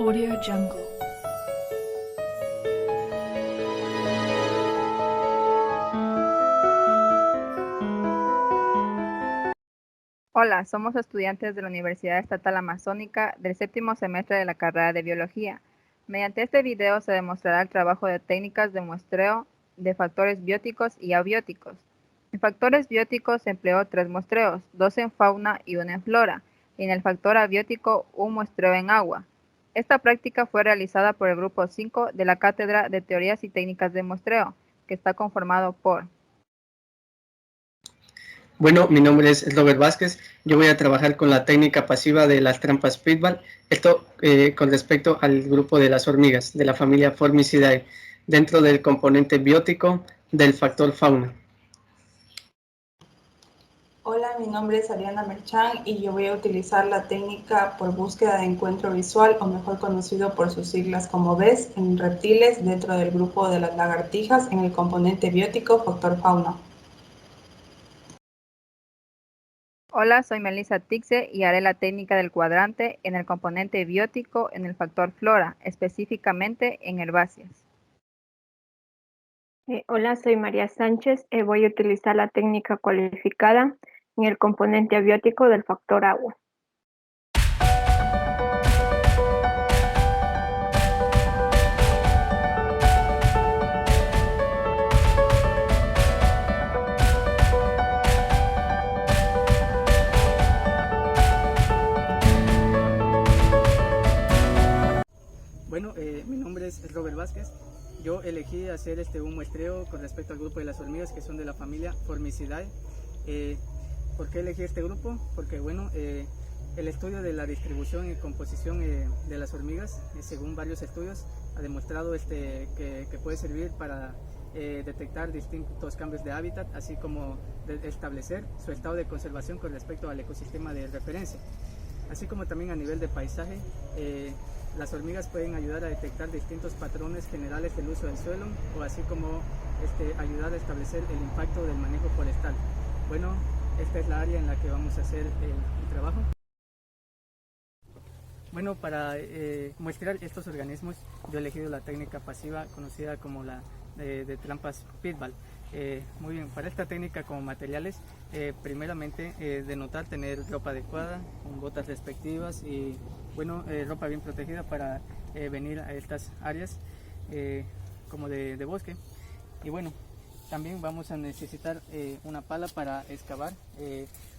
Audio Jungle. Hola, somos estudiantes de la Universidad Estatal Amazónica del séptimo semestre de la carrera de Biología. Mediante este video se demostrará el trabajo de técnicas de muestreo de factores bióticos y abióticos. En factores bióticos se empleó 3 muestreos, 2 en fauna y 1 en flora, y en el factor abiótico un muestreo en agua. Esta práctica fue realizada por el grupo 5 de la Cátedra de Teorías y Técnicas de Muestreo, que está conformado por Bueno, mi nombre es Robert Vázquez. Yo voy a trabajar con la técnica pasiva de las trampas Pitball. Esto con respecto al grupo de las hormigas de la familia Formicidae, dentro del componente biótico del factor fauna. Hola, mi nombre es Ariana Merchan y yo voy a utilizar la técnica por búsqueda de encuentro visual, o mejor conocido por sus siglas como BES, en reptiles dentro del grupo de las lagartijas en el componente biótico factor fauna. Hola, soy Melissa Tixe y haré la técnica del cuadrante en el componente biótico en el factor flora, específicamente en herbáceas. Hola, soy María Sánchez. Voy a utilizar la técnica cualificada en el componente abiótico del factor agua. Bueno, mi nombre es Robert Vázquez. Yo elegí hacer un muestreo con respecto al grupo de las hormigas que son de la familia Formicidae. ¿Por qué elegí este grupo? Porque bueno, el estudio de la distribución y composición de las hormigas, según varios estudios, ha demostrado que puede servir para detectar distintos cambios de hábitat, así como de establecer su estado de conservación con respecto al ecosistema de referencia. Así como también a nivel de paisaje, las hormigas pueden ayudar a detectar distintos patrones generales del uso del suelo, o así como ayudar a establecer el impacto del manejo forestal. Bueno, esta es la área en la que vamos a hacer el trabajo. Bueno, para muestrear estos organismos, yo he elegido la técnica pasiva conocida como la de trampas Pitball. Muy bien, para esta técnica como materiales, primeramente denotar tener ropa adecuada, con botas respectivas y bueno, ropa bien protegida para venir a estas áreas como de bosque. Y bueno, también vamos a necesitar una pala para excavar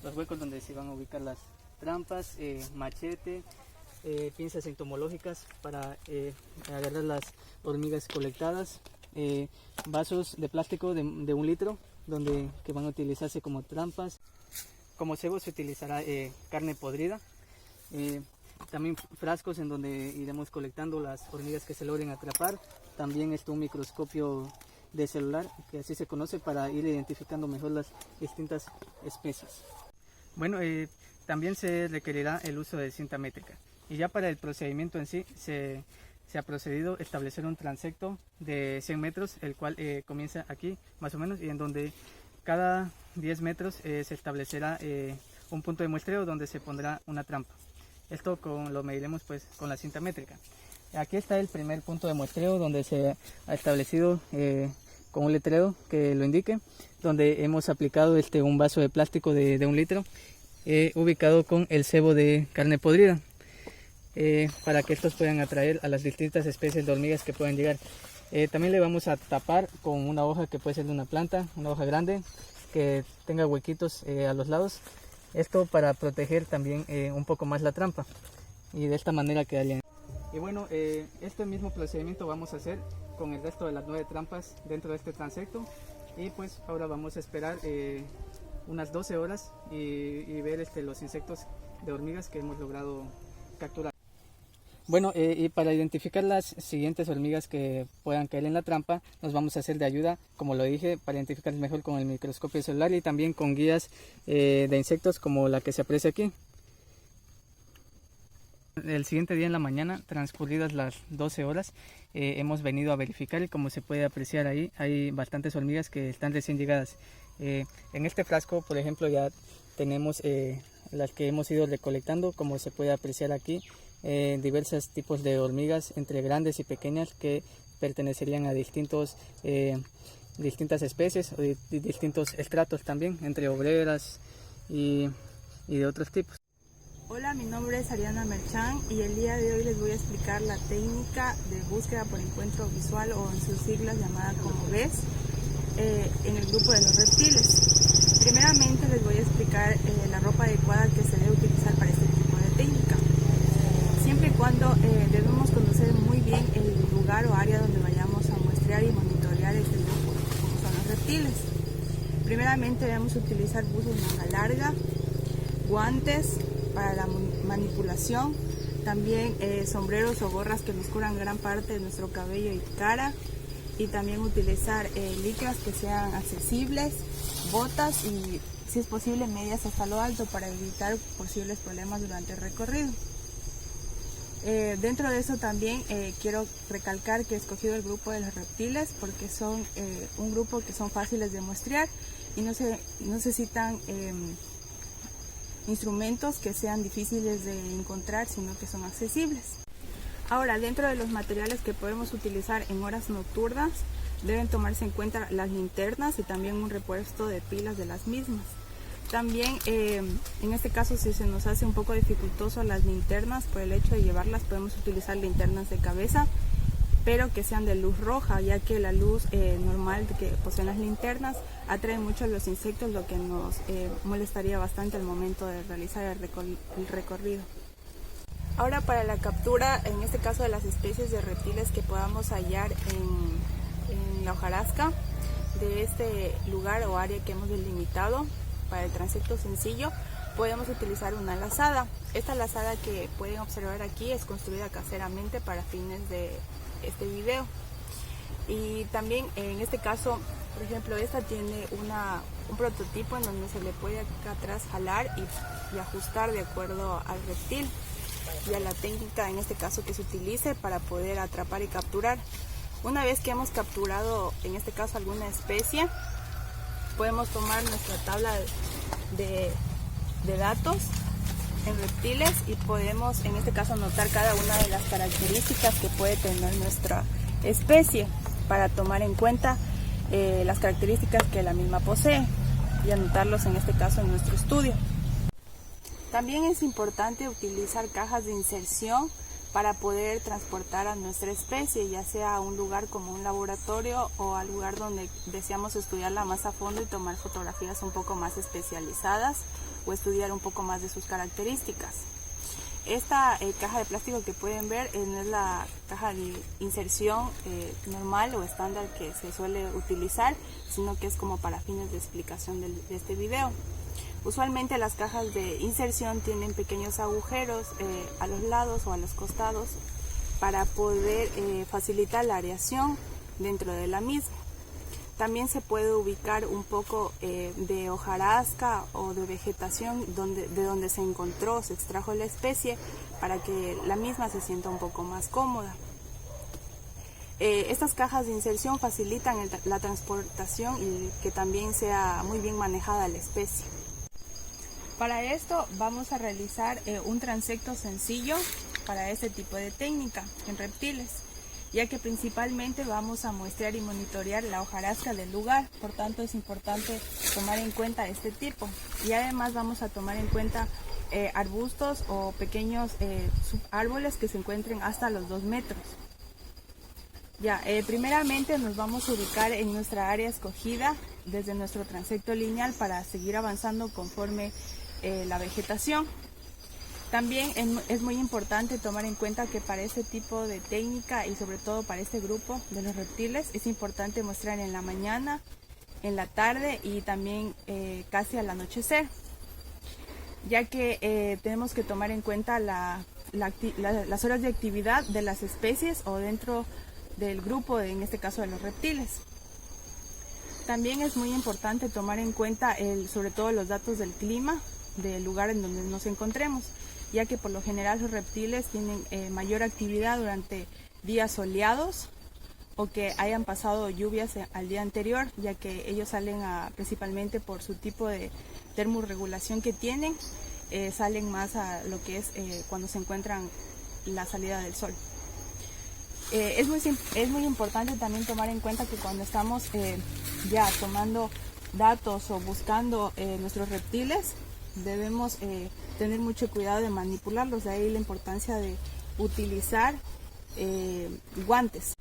los huecos donde se van a ubicar las trampas, machete, pinzas entomológicas para agarrar las hormigas colectadas, vasos de plástico de 1 litro que van a utilizarse como trampas. Como cebo se utilizará carne podrida, también frascos en donde iremos colectando las hormigas que se logren atrapar. También un microscopio de celular, que así se conoce, para ir identificando mejor las distintas especies. Bueno, también se requerirá el uso de cinta métrica. Y ya para el procedimiento en sí, se ha procedido a establecer un transecto de 100 metros, el cual comienza aquí más o menos, y en donde cada 10 metros se establecerá un punto de muestreo donde se pondrá una trampa. Esto lo mediremos pues con la cinta métrica. Aquí está el primer punto de muestreo donde se ha establecido con un letrero que lo indique, donde hemos aplicado un vaso de plástico de 1 litro ubicado con el cebo de carne podrida. Para que estos puedan atraer a las distintas especies de hormigas que puedan llegar. También le vamos a tapar con una hoja que puede ser de una planta, una hoja grande que tenga huequitos a los lados. Esto para proteger también un poco más la trampa, y de esta manera quedaría. Y bueno, este mismo procedimiento vamos a hacer con el resto de las 9 trampas dentro de este transecto, y pues ahora vamos a esperar unas 12 horas y ver los insectos de hormigas que hemos logrado capturar. Bueno, y para identificar las siguientes hormigas que puedan caer en la trampa, nos vamos a hacer de ayuda, como lo dije, para identificar mejor con el microscopio celular y también con guías de insectos como la que se aprecia aquí. El siguiente día en la mañana, transcurridas las 12 horas, hemos venido a verificar, y como se puede apreciar ahí, hay bastantes hormigas que están recién llegadas. En este frasco, por ejemplo, ya tenemos las que hemos ido recolectando, como se puede apreciar aquí. diversos tipos de hormigas, entre grandes y pequeñas, que pertenecerían a distintas especies o distintos estratos también, entre obreras y de otros tipos. Hola, mi nombre es Ariana Merchán y el día de hoy les voy a explicar la técnica de búsqueda por encuentro visual, o en sus siglas llamada como BES, en el grupo de los reptiles. Primeramente les voy a explicar la ropa adecuada que se debe utilizar para este tipo de técnica. Siempre y cuando debemos conocer muy bien el lugar o área donde vayamos a muestrear y monitorear este grupo, como son los reptiles. Primeramente debemos utilizar buzos manga larga, guantes para la manipulación, también sombreros o gorras que nos cubran gran parte de nuestro cabello y cara, y también utilizar licras que sean accesibles, botas y, si es posible, medias hasta lo alto para evitar posibles problemas durante el recorrido. Dentro de eso también quiero recalcar que he escogido el grupo de los reptiles porque son un grupo que son fáciles de muestrear y no necesitan instrumentos que sean difíciles de encontrar, sino que son accesibles. Ahora, dentro de los materiales que podemos utilizar en horas nocturnas, deben tomarse en cuenta las linternas y también un repuesto de pilas de las mismas. También, en este caso, si se nos hace un poco dificultoso las linternas por el hecho de llevarlas, podemos utilizar linternas de cabeza, pero que sean de luz roja, ya que la luz normal que poseen las linternas atrae mucho a los insectos, lo que nos molestaría bastante al momento de realizar el recorrido. Ahora, para la captura, en este caso de las especies de reptiles que podamos hallar en la hojarasca de este lugar o área que hemos delimitado para el transecto sencillo, podemos utilizar una lazada. Esta lazada que pueden observar aquí es construida caseramente para fines de este video. Y también en este caso, por ejemplo, esta tiene un prototipo en donde se le puede acá atrás jalar y ajustar de acuerdo al reptil y a la técnica en este caso que se utilice para poder atrapar y capturar. Una vez que hemos capturado en este caso alguna especie, podemos tomar nuestra tabla de datos en reptiles y podemos en este caso anotar cada una de las características que puede tener nuestra especie para tomar en cuenta las características que la misma posee y anotarlos en este caso en nuestro estudio. También es importante utilizar cajas de inserción para poder transportar a nuestra especie, ya sea a un lugar como un laboratorio o al lugar donde deseamos estudiarla más a fondo y tomar fotografías un poco más especializadas o estudiar un poco más de sus características. Esta caja de plástico que pueden ver no es la caja de inserción normal o estándar que se suele utilizar, sino que es como para fines de explicación de este video. Usualmente las cajas de inserción tienen pequeños agujeros a los lados o a los costados para poder facilitar la aireación dentro de la misma. También se puede ubicar un poco de hojarasca o de vegetación de donde se encontró, se extrajo la especie, para que la misma se sienta un poco más cómoda. Estas cajas de inserción facilitan la transportación y que también sea muy bien manejada la especie. Para esto vamos a realizar un transecto sencillo para este tipo de técnica en reptiles, ya que principalmente vamos a muestrear y monitorear la hojarasca del lugar, por tanto es importante tomar en cuenta este tipo. Y además vamos a tomar en cuenta arbustos o pequeños subárboles que se encuentren hasta los 2 metros. Primeramente nos vamos a ubicar en nuestra área escogida desde nuestro transecto lineal para seguir avanzando conforme la vegetación. También es muy importante tomar en cuenta que para este tipo de técnica y sobre todo para este grupo de los reptiles es importante mostrar en la mañana, en la tarde y también casi al anochecer, ya que tenemos que tomar en cuenta las horas de actividad de las especies o dentro del grupo, en este caso de los reptiles. También es muy importante tomar en cuenta sobre todo los datos del clima del lugar en donde nos encontremos, ya que por lo general los reptiles tienen mayor actividad durante días soleados o que hayan pasado lluvias al día anterior, ya que ellos salen principalmente por su tipo de termorregulación que tienen, salen más a lo que es cuando se encuentran la salida del sol. Es muy importante también tomar en cuenta que cuando estamos ya tomando datos o buscando nuestros reptiles, debemos tener mucho cuidado de manipularlos, de ahí la importancia de utilizar guantes.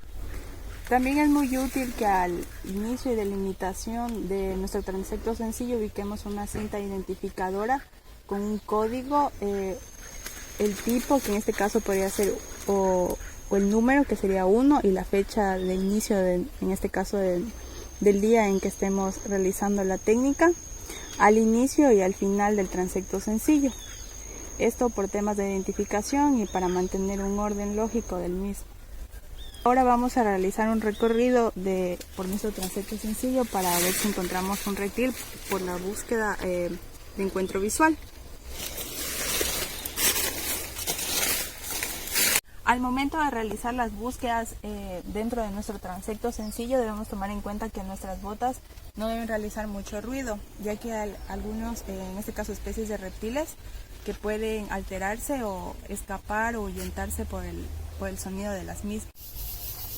También es muy útil que al inicio y delimitación de nuestro transecto sencillo ubiquemos una cinta identificadora con un código, el tipo, que en este caso podría ser o el número, que sería 1, y la fecha de inicio, en este caso del día en que estemos realizando la técnica, al inicio y al final del transecto sencillo. Esto por temas de identificación y para mantener un orden lógico del mismo. Ahora vamos a realizar un recorrido por nuestro transecto sencillo para ver si encontramos un reptil por la búsqueda de encuentro visual. Al momento de realizar las búsquedas dentro de nuestro transecto sencillo, debemos tomar en cuenta que nuestras botas no deben realizar mucho ruido, ya que hay algunos, en este caso especies de reptiles, que pueden alterarse o escapar o ahuyentarse por el sonido de las mismas.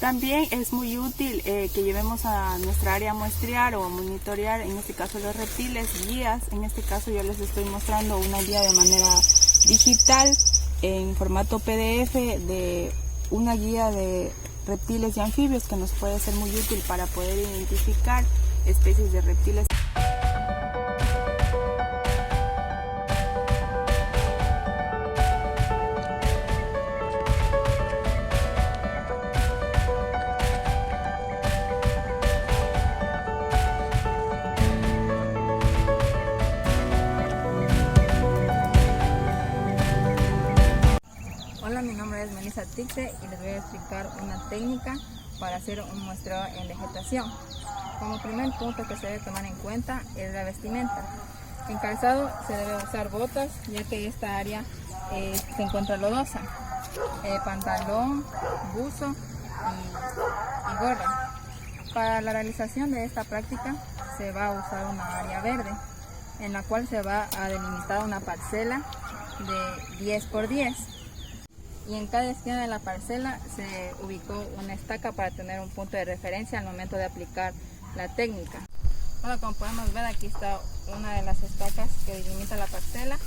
También es muy útil que llevemos a nuestra área a muestrear o a monitorear, en este caso los reptiles, guías. En este caso yo les estoy mostrando una guía de manera digital en formato PDF de una guía de reptiles y anfibios que nos puede ser muy útil para poder identificar especies de reptiles. Hola, mi nombre es Melissa Tixe y les voy a explicar una técnica para hacer un muestreo en vegetación. Como primer punto que se debe tomar en cuenta es la vestimenta. En calzado se debe usar botas, ya que esta área se encuentra lodosa, pantalón, buzo y gorra. Para la realización de esta práctica se va a usar una área verde, en la cual se va a delimitar una parcela de 10 por 10. Y en cada esquina de la parcela se ubicó una estaca para tener un punto de referencia al momento de aplicar la técnica. Bueno, como podemos ver, aquí está una de las estacas que delimita la parcela.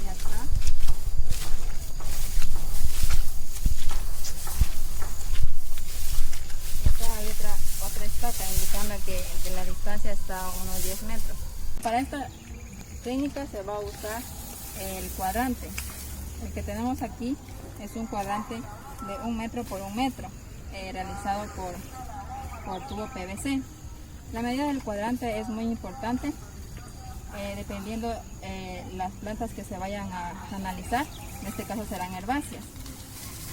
Y acá hay otra estaca indicando que de la distancia está a unos 10 metros. Para esta técnica se va a usar el cuadrante. El que tenemos aquí es un cuadrante de 1 metro por 1 metro, realizado por tubo PVC. La medida del cuadrante es muy importante, dependiendo las plantas que se vayan a analizar, en este caso serán herbáceas,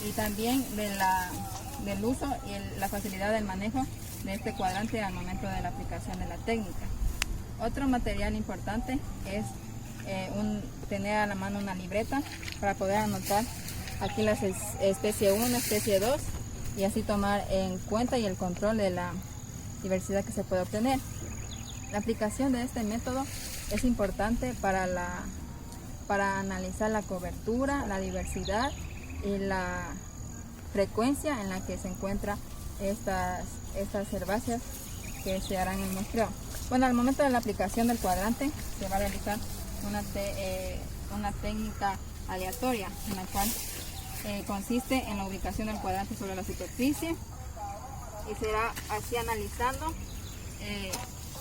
y también del uso y la facilidad del manejo de este cuadrante al momento de la aplicación de la técnica. Otro material importante es tener a la mano una libreta para poder anotar aquí las especie 1, especie 2 y así tomar en cuenta y el control de la diversidad que se puede obtener. La aplicación de este método es importante para analizar la cobertura, la diversidad y la frecuencia en la que se encuentran estas herbáceas que se harán el muestreo. Bueno, al momento de la aplicación del cuadrante se va a realizar una técnica aleatoria, en la cual consiste en la ubicación del cuadrante sobre la superficie y será así analizando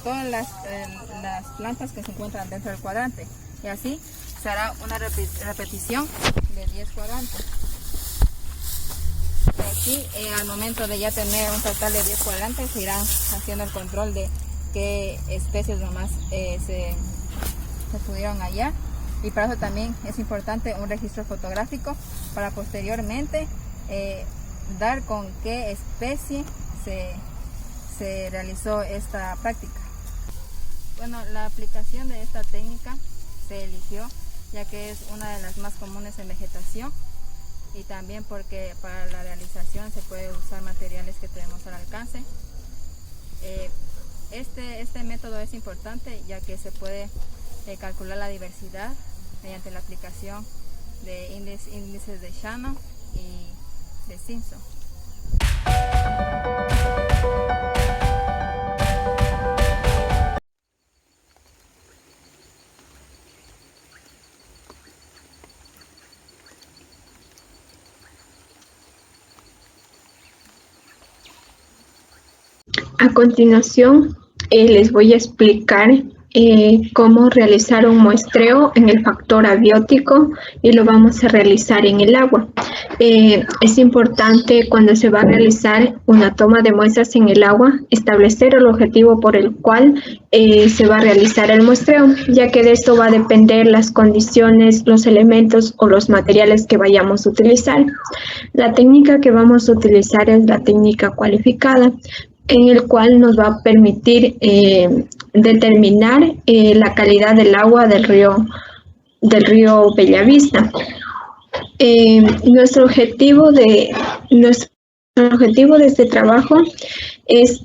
todas las plantas que se encuentran dentro del cuadrante, y así se hará una repetición de 10 cuadrantes. Y aquí al momento de ya tener un total de 10 cuadrantes se irán haciendo el control de qué especies nomás se pudieron hallar, y para eso también es importante un registro fotográfico para posteriormente dar con qué especie se realizó esta práctica. Bueno, la aplicación de esta técnica se eligió ya que es una de las más comunes en vegetación, y también porque para la realización se puede usar materiales que tenemos al alcance. Este método es importante ya que se puede calcular la diversidad mediante la aplicación de índices de Shannon y de Simpson. A continuación, les voy a explicar cómo realizar un muestreo en el factor abiótico y lo vamos a realizar en el agua. Es importante cuando se va a realizar una toma de muestras en el agua, establecer el objetivo por el cual se va a realizar el muestreo, ya que de esto va a depender las condiciones, los elementos o los materiales que vayamos a utilizar. La técnica que vamos a utilizar es la técnica cualificada, en el cual nos va a permitir determinar la calidad del agua del río Bellavista. Nuestro objetivo de este trabajo es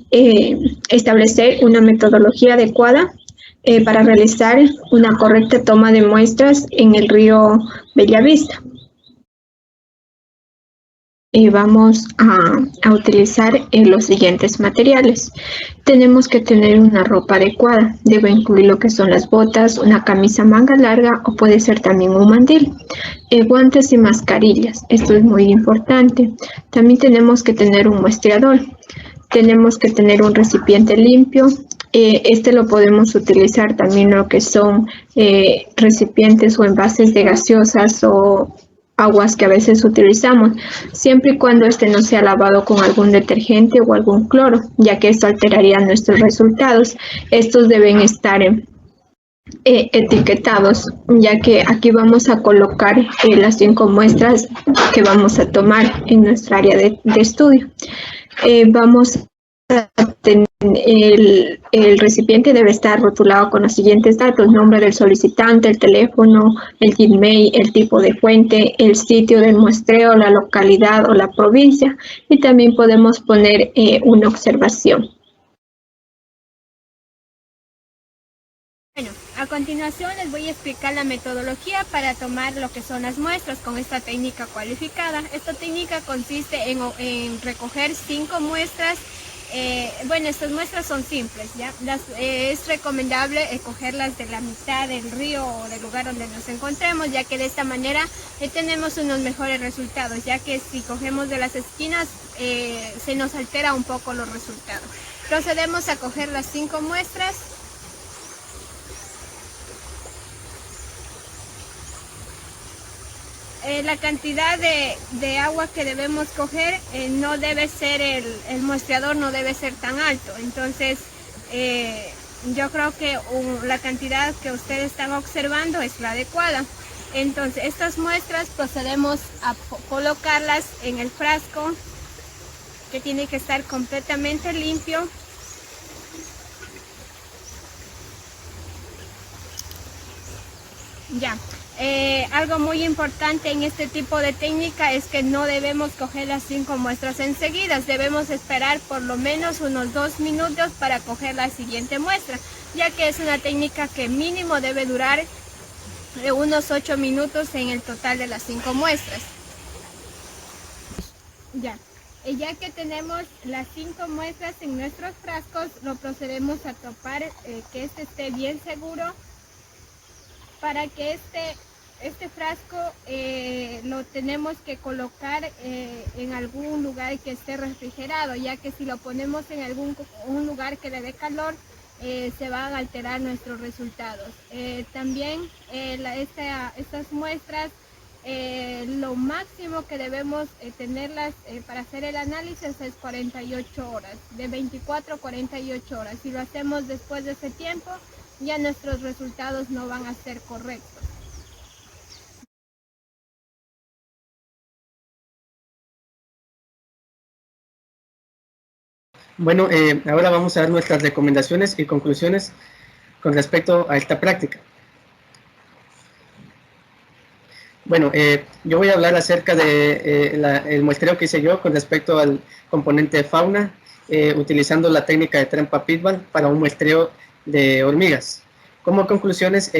establecer una metodología adecuada para realizar una correcta toma de muestras en el río Bellavista. Vamos a utilizar los siguientes materiales. Tenemos que tener una ropa adecuada. Debe incluir lo que son las botas, una camisa manga larga o puede ser también un mandil. Guantes y mascarillas. Esto es muy importante. También tenemos que tener un muestreador. Tenemos que tener un recipiente limpio. Este lo podemos utilizar también lo que son recipientes o envases de gaseosas o aguas que a veces utilizamos, siempre y cuando este no sea lavado con algún detergente o algún cloro, ya que esto alteraría nuestros resultados. Estos deben estar etiquetados, ya que aquí vamos a colocar las 5 muestras que vamos a tomar en nuestra área de estudio. Vamos a tener el recipiente debe estar rotulado con los siguientes datos: nombre del solicitante, el teléfono, el Gmail, el tipo de fuente, el sitio del muestreo, la localidad o la provincia, y también podemos poner una observación. Bueno, a continuación les voy a explicar la metodología para tomar lo que son las muestras con esta técnica cualificada. Esta técnica consiste en recoger 5 muestras. Bueno, estas muestras son simples, ¿ya? Es recomendable cogerlas de la mitad del río o del lugar donde nos encontremos, ya que de esta manera tenemos unos mejores resultados, ya que si cogemos de las esquinas se nos altera un poco los resultados. Procedemos a coger las 5 muestras. La cantidad de agua que debemos coger no debe ser, el muestreador no debe ser tan alto. Entonces yo creo que la cantidad que ustedes están observando es la adecuada. Entonces estas muestras procedemos a colocarlas en el frasco, que tiene que estar completamente limpio. Ya. Algo muy importante en este tipo de técnica es que no debemos coger las 5 muestras enseguida, debemos esperar por lo menos unos 2 minutos para coger la siguiente muestra, ya que es una técnica que mínimo debe durar unos 8 minutos en el total de las 5 muestras. Ya que tenemos las 5 muestras en nuestros frascos, lo procedemos a topar, que este esté bien seguro, para que este frasco lo tenemos que colocar en algún lugar que esté refrigerado, ya que si lo ponemos en un lugar que le dé calor, se van a alterar nuestros resultados. También estas muestras, lo máximo que debemos tenerlas para hacer el análisis es 48 horas, de 24 a 48 horas. Si lo hacemos después de ese tiempo, ya nuestros resultados no van a ser correctos. Bueno, ahora vamos a dar nuestras recomendaciones y conclusiones con respecto a esta práctica. Bueno, yo voy a hablar acerca de el muestreo que hice yo con respecto al componente de fauna, utilizando la técnica de trampa Pitball para un muestreo de hormigas. Como conclusiones,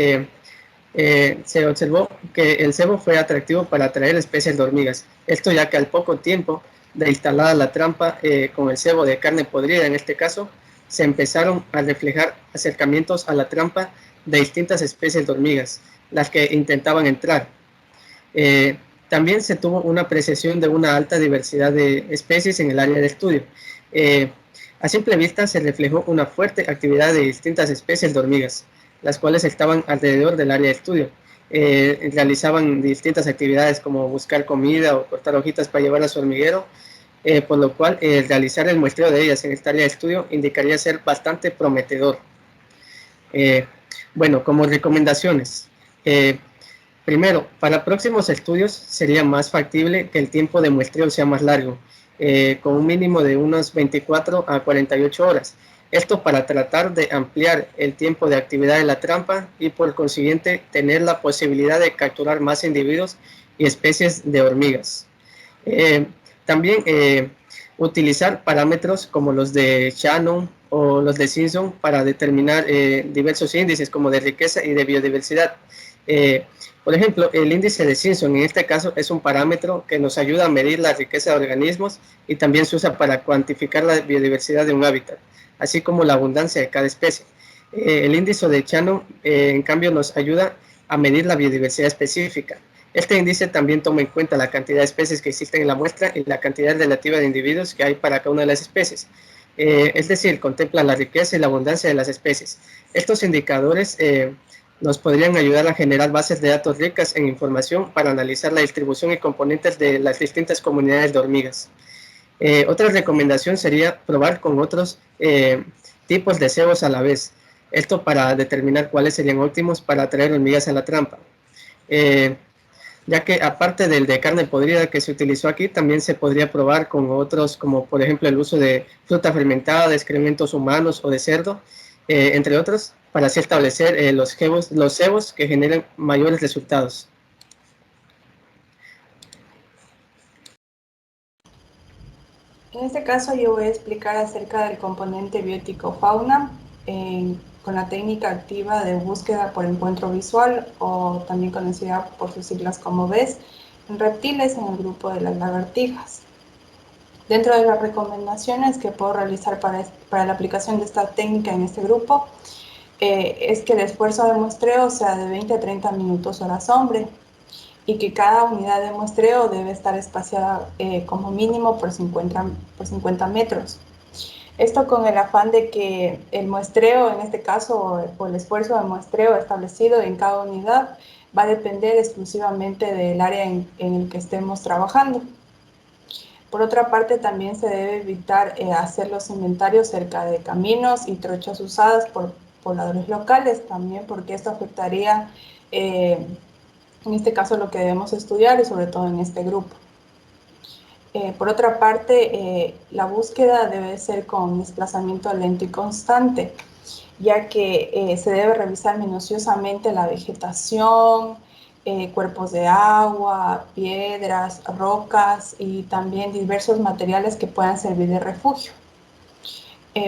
se observó que el cebo fue atractivo para atraer especies de hormigas. Esto ya que al poco tiempo de instalada la trampa con el cebo de carne podrida, en este caso, se empezaron a reflejar acercamientos a la trampa de distintas especies de hormigas, las que intentaban entrar. También se tuvo una apreciación de una alta diversidad de especies en el área de estudio. A simple vista se reflejó una fuerte actividad de distintas especies de hormigas, las cuales estaban alrededor del área de estudio. Realizaban distintas actividades como buscar comida o cortar hojitas para llevar a su hormiguero, por lo cual realizar el muestreo de ellas en esta área de estudio indicaría ser bastante prometedor. Bueno, como recomendaciones. Primero, para próximos estudios sería más factible que el tiempo de muestreo sea más largo, con un mínimo de unas 24 a 48 horas. Esto para tratar de ampliar el tiempo de actividad de la trampa y por consiguiente tener la posibilidad de capturar más individuos y especies de hormigas. También utilizar parámetros como los de Shannon o los de Simpson para determinar diversos índices como de riqueza y de biodiversidad. Por ejemplo, el índice de Simpson en este caso es un parámetro que nos ayuda a medir la riqueza de organismos y también se usa para cuantificar la biodiversidad de un hábitat, así como la abundancia de cada especie. El índice de Shannon, en cambio, nos ayuda a medir la biodiversidad específica. Este índice también toma en cuenta la cantidad de especies que existen en la muestra y la cantidad relativa de individuos que hay para cada una de las especies. Es decir, contempla la riqueza y la abundancia de las especies. Estos indicadores nos podrían ayudar a generar bases de datos ricas en información para analizar la distribución y componentes de las distintas comunidades de hormigas. Otra recomendación sería probar con otros tipos de cebos a la vez. Esto para determinar cuáles serían óptimos para atraer hormigas a la trampa. Ya que aparte del de carne podrida que se utilizó aquí, también se podría probar con otros, como por ejemplo el uso de fruta fermentada, de excrementos humanos o de cerdo, entre otros, para así establecer los cebos que generen mayores resultados. En este caso yo voy a explicar acerca del componente biótico fauna con la técnica activa de búsqueda por encuentro visual, o también conocida por sus siglas como BES, en reptiles en el grupo de las lagartijas. Dentro de las recomendaciones que puedo realizar para la aplicación de esta técnica en este grupo, es que el esfuerzo de muestreo sea de 20 a 30 minutos hora hombre, y que cada unidad de muestreo debe estar espaciada como mínimo por 50 metros. Esto con el afán de que el muestreo, en este caso, o el esfuerzo de muestreo establecido en cada unidad, va a depender exclusivamente del área en el que estemos trabajando. Por otra parte, también se debe evitar hacer los inventarios cerca de caminos y trochas usadas por pobladores locales, también porque esto afectaría, en este caso, lo que debemos estudiar y sobre todo en este grupo. Por otra parte, la búsqueda debe ser con desplazamiento lento y constante, ya que se debe revisar minuciosamente la vegetación, cuerpos de agua, piedras, rocas y también diversos materiales que puedan servir de refugio.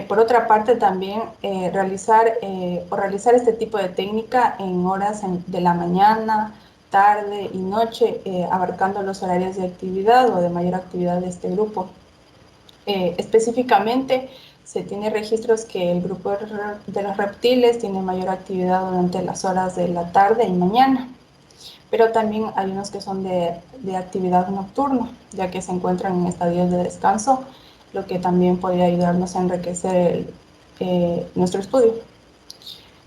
Por otra parte, también realizar este tipo de técnica en horas de la mañana, tarde y noche, abarcando los horarios de actividad o de mayor actividad de este grupo. Específicamente, se tiene registros que el grupo de los reptiles tiene mayor actividad durante las horas de la tarde y mañana, pero también hay unos que son de actividad nocturna, ya que se encuentran en estadios de descanso, lo que también podría ayudarnos a enriquecer nuestro estudio.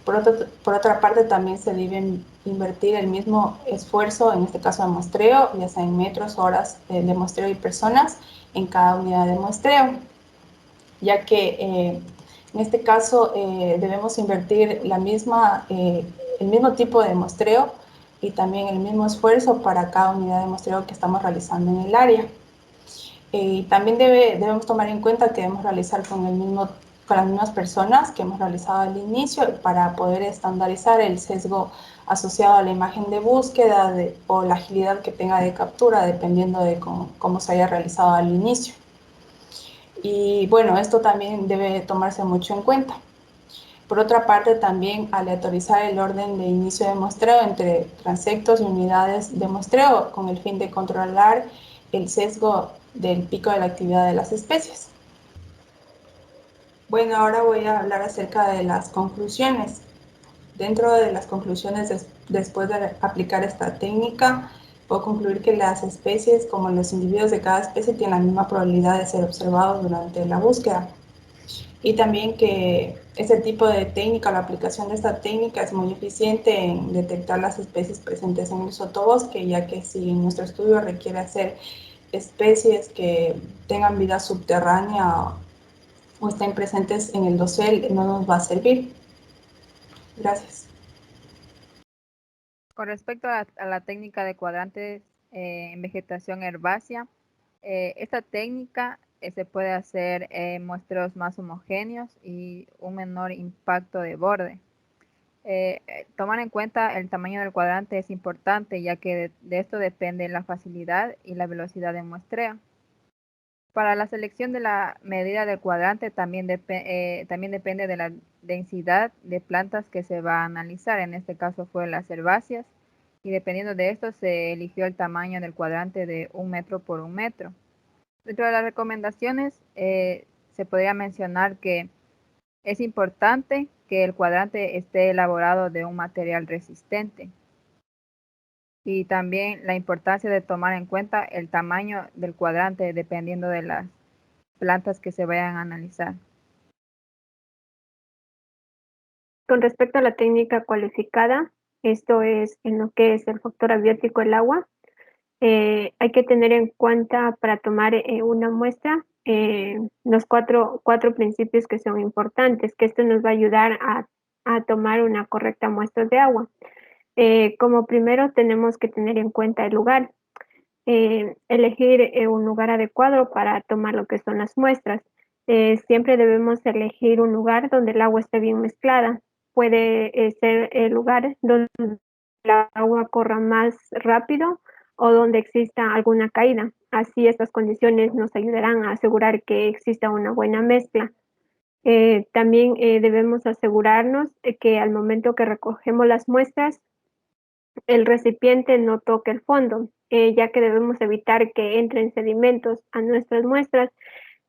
Por otra parte, también se debe invertir el mismo esfuerzo, en este caso de muestreo, ya sea en metros, horas de muestreo y personas en cada unidad de muestreo, ya que en este caso debemos invertir el mismo tipo de muestreo y también el mismo esfuerzo para cada unidad de muestreo que estamos realizando en el área. Y también debemos tomar en cuenta que debemos realizar con las mismas personas que hemos realizado al inicio, para poder estandarizar el sesgo asociado a la imagen de búsqueda o la agilidad que tenga de captura, dependiendo de cómo se haya realizado al inicio. Y bueno, esto también debe tomarse mucho en cuenta. Por otra parte, también aleatorizar el orden de inicio de muestreo entre transectos y unidades de muestreo con el fin de controlar el sesgo del pico de la actividad de las especies. Bueno, ahora voy a hablar acerca de las conclusiones. Dentro de las conclusiones, después de aplicar esta técnica, puedo concluir que las especies, como los individuos de cada especie, tienen la misma probabilidad de ser observados durante la búsqueda. Y también que este tipo de técnica, la aplicación de esta técnica es muy eficiente en detectar las especies presentes en el sotobosque, ya que si nuestro estudio requiere hacer especies que tengan vida subterránea o estén presentes en el dosel, no nos va a servir. Gracias. Con respecto a la técnica de cuadrantes en vegetación herbácea, esta técnica se puede hacer muestreos más homogéneos y un menor impacto de borde. Tomar en cuenta el tamaño del cuadrante es importante, ya que de esto depende la facilidad y la velocidad de muestreo. Para la selección de la medida del cuadrante también depende de la densidad de plantas que se va a analizar. En este caso fue las herbáceas, y dependiendo de esto se eligió el tamaño del cuadrante de 1 metro por 1 metro. Dentro de las recomendaciones se podría mencionar que es importante que el cuadrante esté elaborado de un material resistente, y también la importancia de tomar en cuenta el tamaño del cuadrante dependiendo de las plantas que se vayan a analizar. Con respecto a la técnica cualificada, esto es en lo que es el factor abiótico del agua, hay que tener en cuenta para tomar una muestra los cuatro principios que son importantes, que esto nos va a ayudar a tomar una correcta muestra de agua. Como primero tenemos que tener en cuenta el lugar, elegir un lugar adecuado para tomar lo que son las muestras. Siempre debemos elegir un lugar donde el agua esté bien mezclada. Puede ser el lugar donde el agua corra más rápido o donde exista alguna caída. Así estas condiciones nos ayudarán a asegurar que exista una buena mezcla. También debemos asegurarnos que al momento que recogemos las muestras, el recipiente no toque el fondo, ya que debemos evitar que entren sedimentos a nuestras muestras,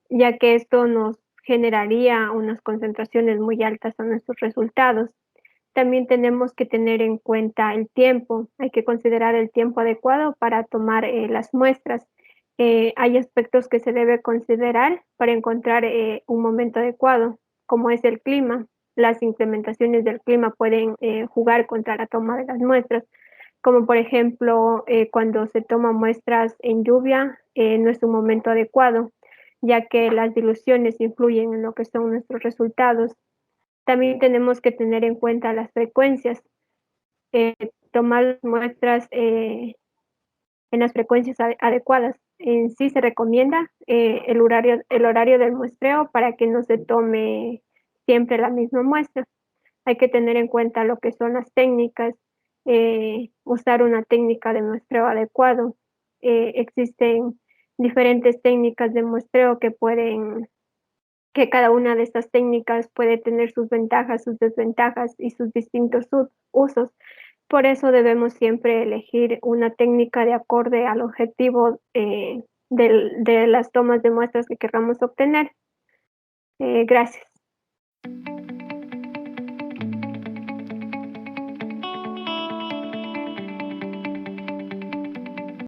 ya que esto nos generaría unas concentraciones muy altas a nuestros resultados. También tenemos que tener en cuenta el tiempo, hay que considerar el tiempo adecuado para tomar las muestras. Hay aspectos que se debe considerar para encontrar un momento adecuado, como es el clima. Las incrementaciones del clima pueden jugar contra la toma de las muestras, como por ejemplo cuando se toman muestras en lluvia, no es un momento adecuado, ya que las diluciones influyen en lo que son nuestros resultados. También tenemos que tener en cuenta las frecuencias, tomar muestras en las frecuencias adecuadas. En sí se recomienda el horario del muestreo para que no se tome siempre la misma muestra. Hay que tener en cuenta lo que son las técnicas, usar una técnica de muestreo adecuado. Existen diferentes técnicas de muestreo que cada una de estas técnicas puede tener sus ventajas, sus desventajas y sus distintos usos. Por eso debemos siempre elegir una técnica de acorde al objetivo de las tomas de muestras que queramos obtener. Gracias.